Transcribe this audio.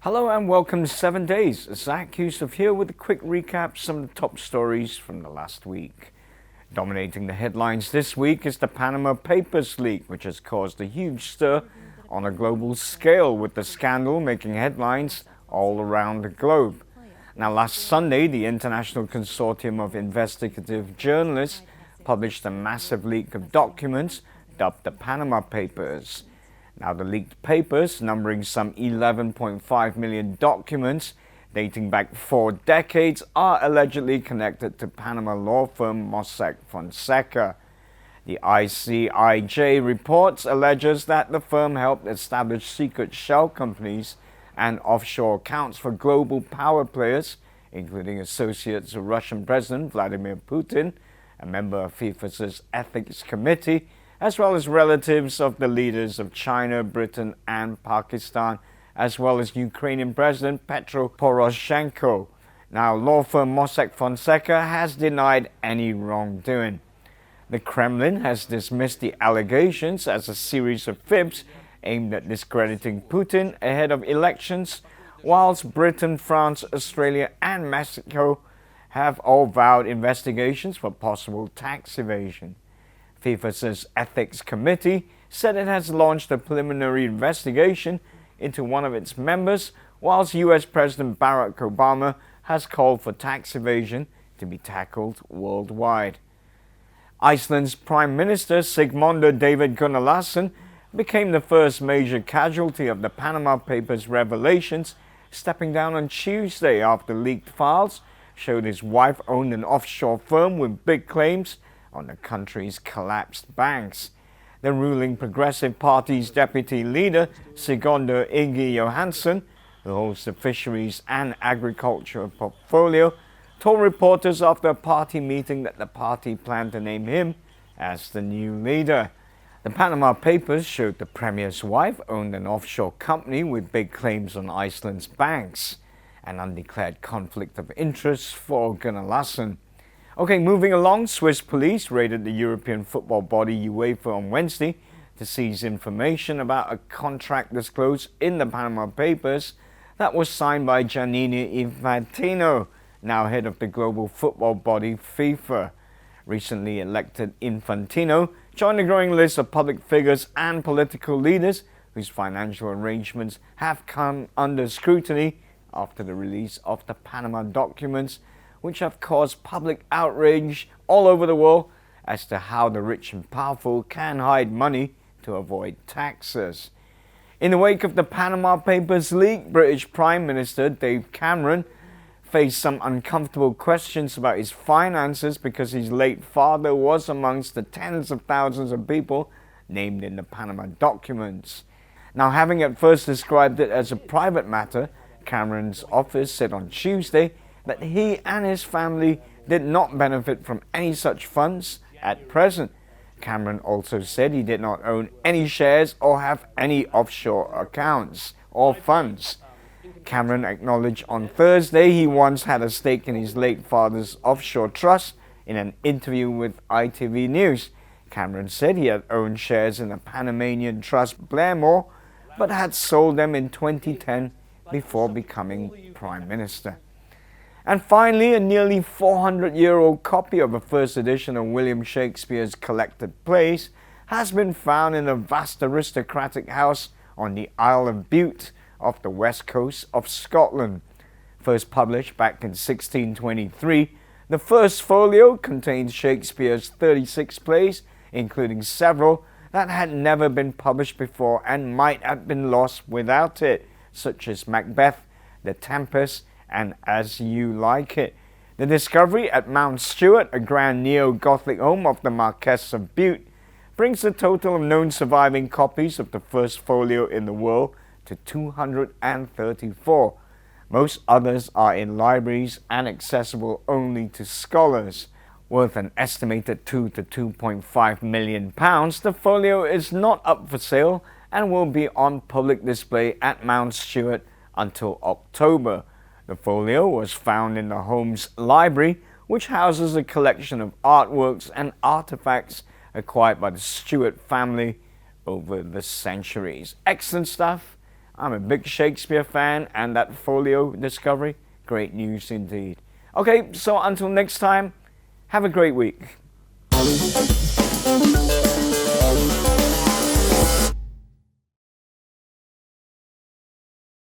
Hello and welcome to 7 Days. Zack Yusof here with a quick recap of some of the top stories from the last week. Dominating the headlines this week is the Panama Papers leak, which has caused a huge stir on a global scale, with the scandal making headlines all around the globe. Now, last Sunday, the International Consortium of Investigative Journalists published a massive leak of documents dubbed the Panama Papers. Now, the leaked papers, numbering some 11.5 million documents dating back 4 decades, are allegedly connected to Panama law firm Mossack Fonseca. The ICIJ reports alleges that the firm helped establish secret shell companies and offshore accounts for global power players, including associates of Russian President Vladimir Putin, a member of FIFA's Ethics Committee, as well as relatives of the leaders of China, Britain and Pakistan, as well as Ukrainian President Petro Poroshenko. Now, law firm Mossack Fonseca has denied any wrongdoing. The Kremlin has dismissed the allegations as a series of fibs aimed at discrediting Putin ahead of elections, whilst Britain, France, Australia and Mexico have all vowed investigations for possible tax evasion. FIFA's Ethics Committee said it has launched a preliminary investigation into one of its members, whilst US President Barack Obama has called for tax evasion to be tackled worldwide. Iceland's Prime Minister Sigmundur David Gunnlaugsson became the first major casualty of the Panama Papers revelations, stepping down on Tuesday after leaked files showed his wife owned an offshore firm with big claims on the country's collapsed banks. The ruling Progressive Party's deputy leader, Sigurdur Ingi Johansson, who holds the fisheries and agriculture portfolio, told reporters after a party meeting that the party planned to name him as the new leader. The Panama Papers showed the Premier's wife owned an offshore company with big claims on Iceland's banks, an undeclared conflict of interest for Gunnlaugsson. Okay, moving along, Swiss police raided the European football body UEFA on Wednesday to seize information about a contract disclosed in the Panama Papers that was signed by Gianni Infantino, now head of the global football body FIFA. Recently elected Infantino joined a growing list of public figures and political leaders whose financial arrangements have come under scrutiny after the release of the Panama documents, which have caused public outrage all over the world as to how the rich and powerful can hide money to avoid taxes. In the wake of the Panama Papers leak, British Prime Minister David Cameron faced some uncomfortable questions about his finances because his late father was amongst the tens of thousands of people named in the Panama documents. Now, having at first described it as a private matter, Cameron's office said on Tuesday that he and his family did not benefit from any such funds at present. Cameron also said he did not own any shares or have any offshore accounts or funds. Cameron acknowledged on Thursday he once had a stake in his late father's offshore trust. In an interview with ITV News, Cameron said he had owned shares in the Panamanian trust Blairmore, but had sold them in 2010 before becoming Prime Minister. And finally, a nearly 400-year-old copy of a first edition of William Shakespeare's collected plays has been found in a vast aristocratic house on the Isle of Bute off the west coast of Scotland. First published back in 1623, the first folio contains Shakespeare's 36 plays, including several that had never been published before and might have been lost without it, such as Macbeth, The Tempest, and As You Like It. The discovery at Mount Stuart, a grand neo-Gothic home of the Marquess of Bute, brings the total of known surviving copies of the first folio in the world to 234. Most others are in libraries and accessible only to scholars. Worth an estimated £2 to £2.5 million, the folio is not up for sale and will be on public display at Mount Stuart until October. The folio was found in the home's library, which houses a collection of artworks and artifacts acquired by the Stuart family over the centuries. Excellent stuff. I'm a big Shakespeare fan, and that folio discovery, great news indeed. Okay, so until next time, have a great week.